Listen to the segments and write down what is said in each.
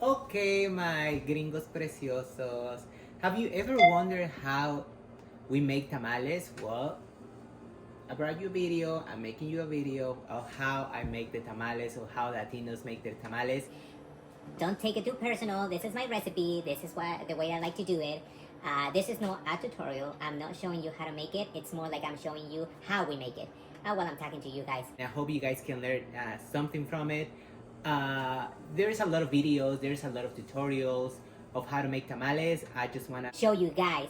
Okay, my gringos preciosos. Have you ever wondered how we make tamales? Well, I brought you a video. I'm making you a video of how I make the tamales, or how Latinos make their tamales. Don't take it too personal. This is my recipe. This is the way I like to do it. This is not a tutorial. I'm not showing you how to make it. It's more like I'm showing you how we make it while I'm talking to you guys. I hope you guys can learn something from it. There's a lot of videos, there's a lot of tutorials of how to make tamales. I just want to show you guys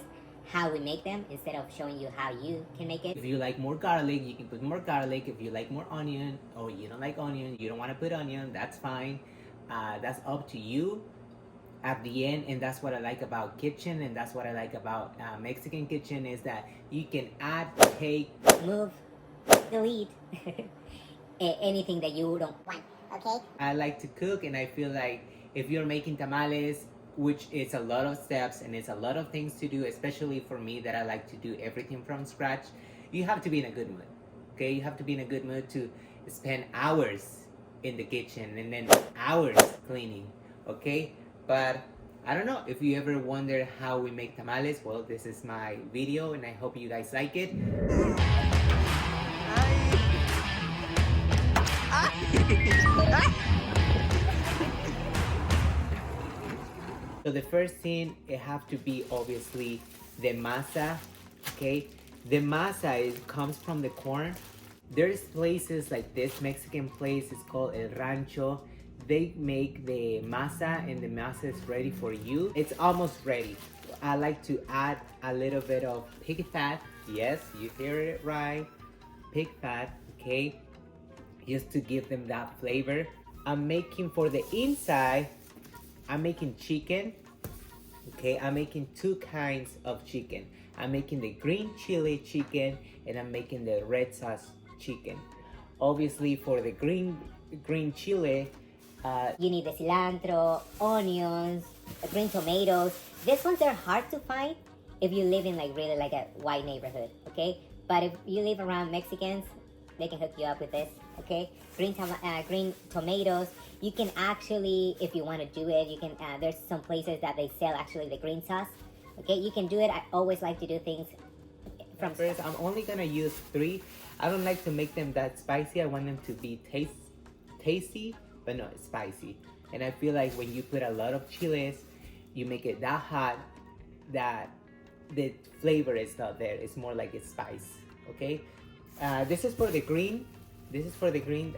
how we make them instead of showing you how you can make it. If you like more garlic, you can put more garlic. If you like more onion, or you don't like onion, you don't want to put onion, that's fine. That's up to you at the end. And that's what I like about kitchen, and that's what I like about Mexican kitchen, is that you can add, take, move, delete anything that you don't want. Okay? I like to cook, and I feel like if you're making tamales, which is a lot of steps and it's a lot of things to do, especially for me that I like to do everything from scratch, you have to be in a good mood. Okay, you have to be in a good mood to spend hours in the kitchen and then hours cleaning. Okay, but I don't know if you ever wonder how we make tamales. Well, this is my video, and I hope you guys like it. So the first thing, it have to be obviously the masa. Okay, the masa comes from the corn. There's places like this Mexican place, it's called El Rancho. They make the masa, and the masa is ready for you. It's almost ready. I like to add a little bit of pig fat. Yes, you hear it right, pig fat. Okay, just to give them that flavor. I'm making for the inside, I'm making chicken. Okay, I'm making two kinds of chicken. I'm making the green chili chicken, and I'm making the red sauce chicken. Obviously, for the green chili, you need the cilantro, onions, green tomatoes. These ones are hard to find if you live in really like a white neighborhood, okay? But if you live around Mexicans, they can hook you up with this, okay? Green tomatoes. You can actually, if you want to do it, you can. There's some places that they sell actually the green sauce, okay? You can do it. I always like to do things from first. I'm only gonna use 3. I don't like to make them that spicy. I want them to be tasty, but not spicy. And I feel like when you put a lot of chiles, you make it that hot that the flavor is not there. It's more like a spice. Okay. This is for the green. This is for the green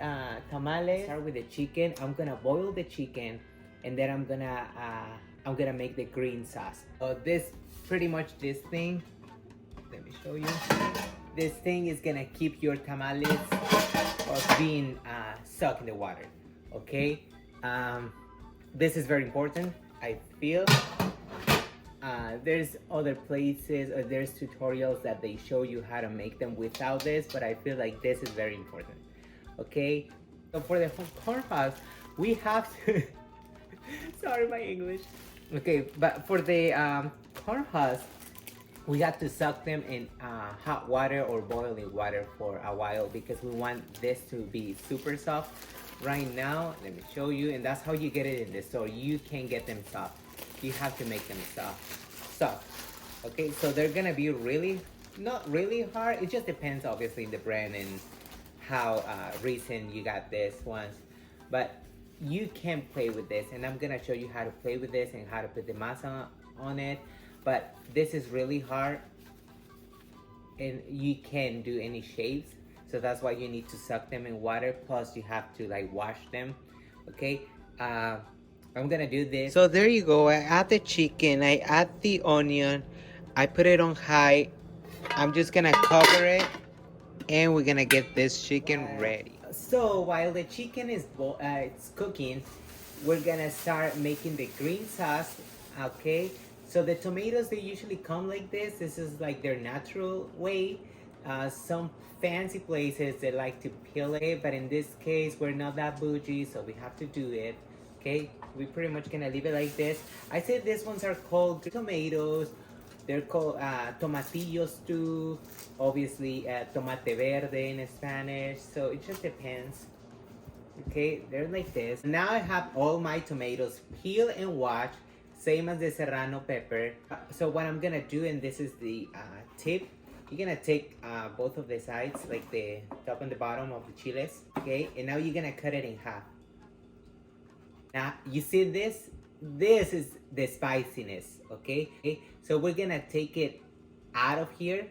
tamale. Start with the chicken. I'm gonna boil the chicken, and then I'm gonna make the green sauce. So this pretty much this thing. Let me show you. This thing is gonna keep your tamales of being stuck in the water. Okay. This is very important, I feel. There's other places, or there's tutorials that they show you how to make them without this, but I feel like this is very important. Okay, so for the corn husk, we have to sorry, my English. Okay, but for the corn husk, we have to soak them in hot water or boiling water for a while, because we want this to be super soft. Right now, let me show you, and that's how you get it in the store. You can get them soft. You have to make them soft. Okay, so they're gonna be not really hard. It just depends, obviously, the brand and how recent you got this ones. But you can play with this, and I'm gonna show you how to play with this and how to put the masa on it. But this is really hard, and you can't do any shapes, so that's why you need to soak them in water. Plus you have to wash them. Okay, I'm gonna do this. So there you go. I add the chicken, I add the onion, I put it on high. I'm just gonna cover it, and we're gonna get this chicken ready. So while the chicken is it's cooking, we're gonna start making the green sauce. Okay, so the tomatoes, they usually come like this. This is like their natural way. Some fancy places, they like to peel it, but in this case we're not that bougie, so we have to do it. Okay, we pretty much gonna leave it like this. I said these ones are called tomatoes. They're called tomatillos too. Obviously, tomate verde in Spanish. So it just depends. Okay, they're like this. Now I have all my tomatoes peeled and washed, same as the serrano pepper. So what I'm gonna do, and this is the tip, you're gonna take both of the sides, like the top and the bottom of the chiles, okay? And now you're gonna cut it in half. Now, you see this? This is the spiciness, okay? So we're gonna take it out of here.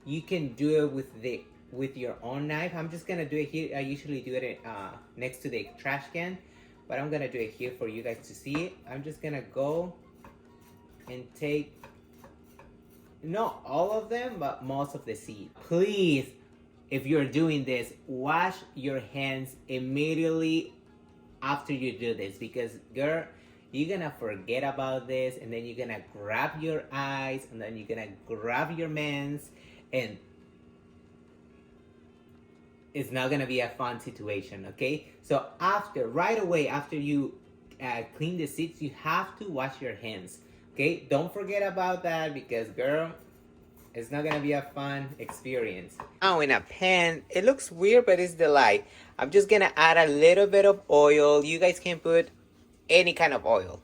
You can do it with your own knife. I'm just gonna do it here. I usually do it next to the trash can, but I'm gonna do it here for you guys to see it. I'm just gonna go and take, not all of them, but most of the seed. Please, if you're doing this, wash your hands immediately after you do this, because girl, you're gonna forget about this, and then you're gonna grab your eyes, and then you're gonna grab your mans, and it's not gonna be a fun situation, okay? So right away after you clean the seeds, you have to wash your hands, okay? Don't forget about that, because girl, it's not gonna be a fun experience. Now in a pan, it looks weird, but it's the light. I'm just gonna add a little bit of oil. You guys can put any kind of oil.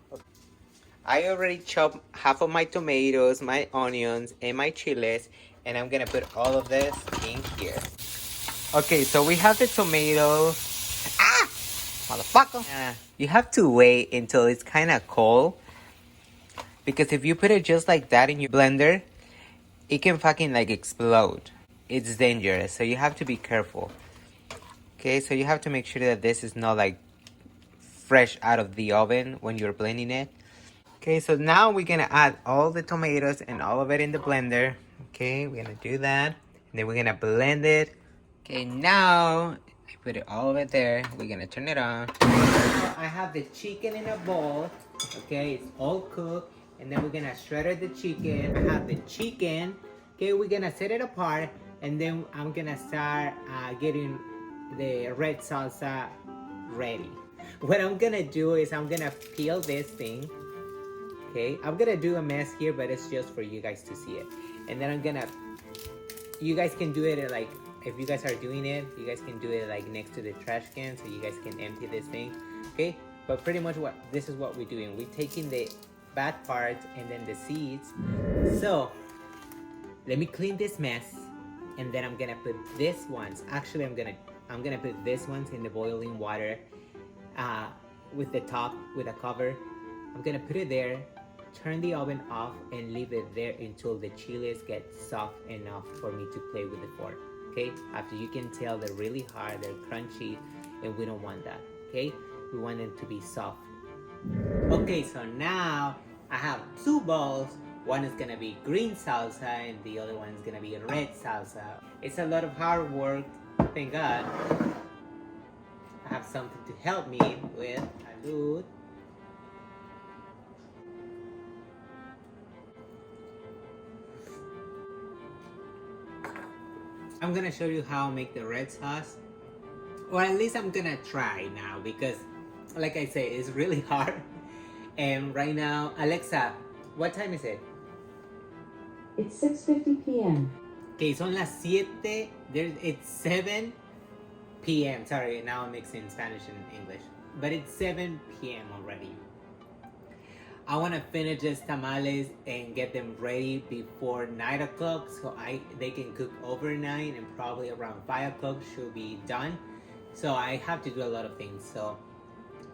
I already chopped half of my tomatoes, my onions, and my chiles, and I'm gonna put all of this in here. Okay, so we have the tomatoes. Ah! Motherfucker! You have to wait until it's kind of cold, because if you put it just like that in your blender, it can fucking like explode. It's dangerous, so you have to be careful. Okay, so you have to make sure that this is not like fresh out of the oven when you're blending it. Okay, so now we're gonna add all the tomatoes and all of it in the blender. Okay, we're gonna do that, and then we're gonna blend it. Okay, now I put it all of it there. We're gonna turn it on. Now I have the chicken in a bowl. Okay, it's all cooked, and then we're gonna shred the chicken. I have the chicken. Okay, we're gonna set it apart, and then I'm gonna start getting the red salsa ready. What I'm gonna do is I'm gonna peel this thing. Okay, I'm gonna do a mess here, but it's just for you guys to see it. And then you guys can do it like, if you guys are doing it, you guys can do it like next to the trash can, so you guys can empty this thing. Okay, but pretty much this is what we're doing. We're taking the bad parts and then the seeds. So let me clean this mess, and then I'm gonna put this ones. Actually, I'm gonna put this ones in the boiling water with the top, with a cover. I'm gonna put it there, turn the oven off, and leave it there until the chiles get soft enough for me to play with the fork. Okay, after you can tell they're really hard, they're crunchy, and we don't want that. Okay, we want them to be soft. Okay, so now I have two bowls. One is gonna be green salsa, and the other one is gonna be red salsa. It's a lot of hard work, thank God. I have something to help me with. Salud. I'm gonna show you how I make the red sauce, or at least I'm gonna try now, because like I say, it's really hard. And right now, Alexa, what time is it? It's 6:50 p.m. Okay, son las 7, it's 7 p.m. Sorry, now I'm mixing Spanish and English. But it's 7 p.m. already. I want to finish these tamales and get them ready before 9 o'clock, so they can cook overnight, and probably around 5 o'clock should be done. So I have to do a lot of things. So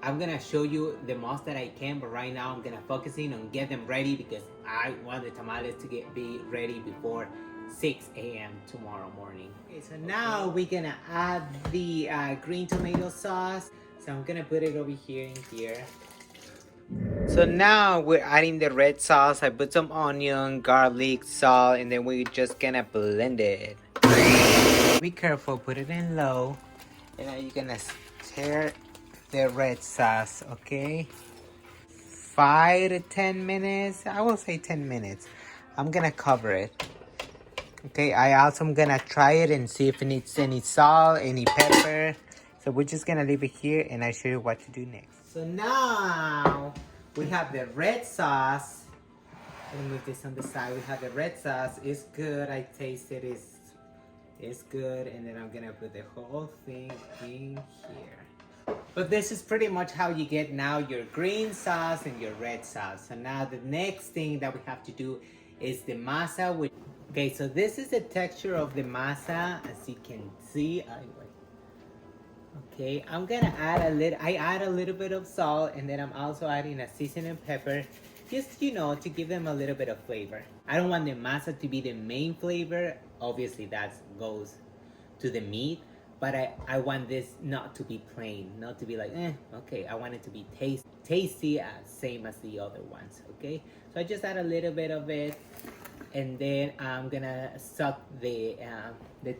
I'm gonna show you the most that I can, but right now I'm gonna focus in on get them ready, because I want the tamales to be ready before 6 a.m. tomorrow morning. Okay, so now we're gonna add the green tomato sauce. So I'm gonna put it over here in here. So now we're adding the red sauce. I put some onion, garlic, salt, and then we're just gonna blend it. Be careful, put it in low. And now you're gonna stir the red sauce, okay? 5 to 10 minutes. I will say 10 minutes. I'm gonna cover it. Okay, I also am gonna try it and see if it needs any salt, any pepper. So we're just gonna leave it here, and I'll show you what to do next. So now we have the red sauce. Let me move this on the side. We have the red sauce. It's good. I tasted it. It's good. And then I'm gonna put the whole thing in here. But this is pretty much how you get now your green sauce and your red sauce. So now the next thing that we have to do is the masa. Okay, so this is the texture of the masa, as you can see. Okay, I'm gonna I add a little bit of salt, and then I'm also adding a seasoning pepper, just, to give them a little bit of flavor. I don't want the masa to be the main flavor. Obviously that goes to the meat, but I want this not to be plain, not to be like, okay. I want it to be tasty, same as the other ones, okay? So I just add a little bit of it, and then I'm gonna suck the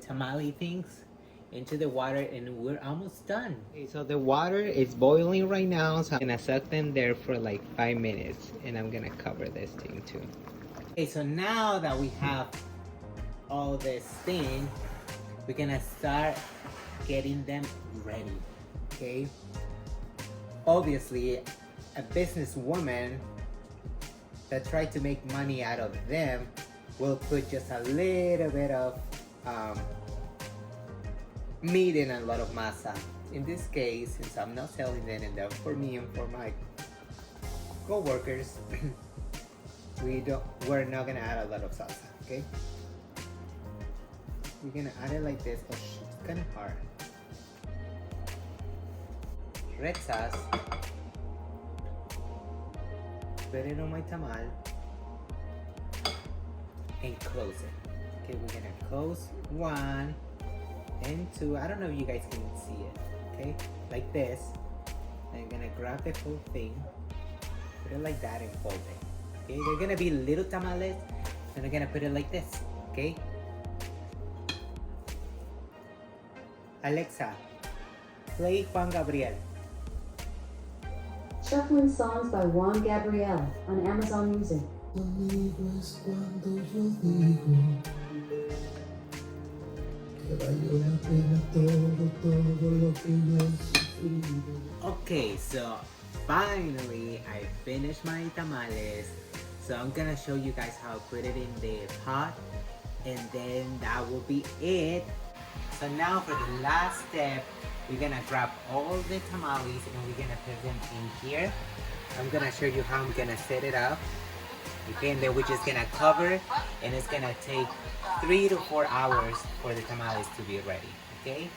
tamale things into the water, and we're almost done. Okay, so the water is boiling right now, so I'm gonna suck them there for like 5 minutes, and I'm gonna cover this thing too. Okay, so now that we have all this thing, we're gonna start getting them ready, okay? Obviously, a businesswoman that tried to make money out of them will put just a little bit of meat in a lot of masa. In this case, since I'm not selling them, and that's for me and for my co-workers, we're not gonna add a lot of salsa, okay? We're gonna add it like this. Oh, it's kind of hard. Red sauce. Put it on my tamal and close it. Okay, we're gonna close 1 and 2. I don't know if you guys can see it. Okay, like this. I'm gonna grab the whole thing, put it like that, and fold it. Okay, they're gonna be little tamales, and I'm gonna put it like this. Okay. Alexa, play Juan Gabriel. Shuffling songs by Juan Gabriel on Amazon Music. Conmigo es cuando yo digo que valió la pena todo lo que yo he sufrido. Okay, so finally I finished my tamales. So I'm gonna show you guys how to put it in the pot, and then that will be it. So now for the last step, we're gonna grab all the tamales and we're gonna put them in here. I'm gonna show you how I'm gonna set it up. Okay, and then we're just gonna cover, and it's gonna take 3 to 4 hours for the tamales to be ready. Okay.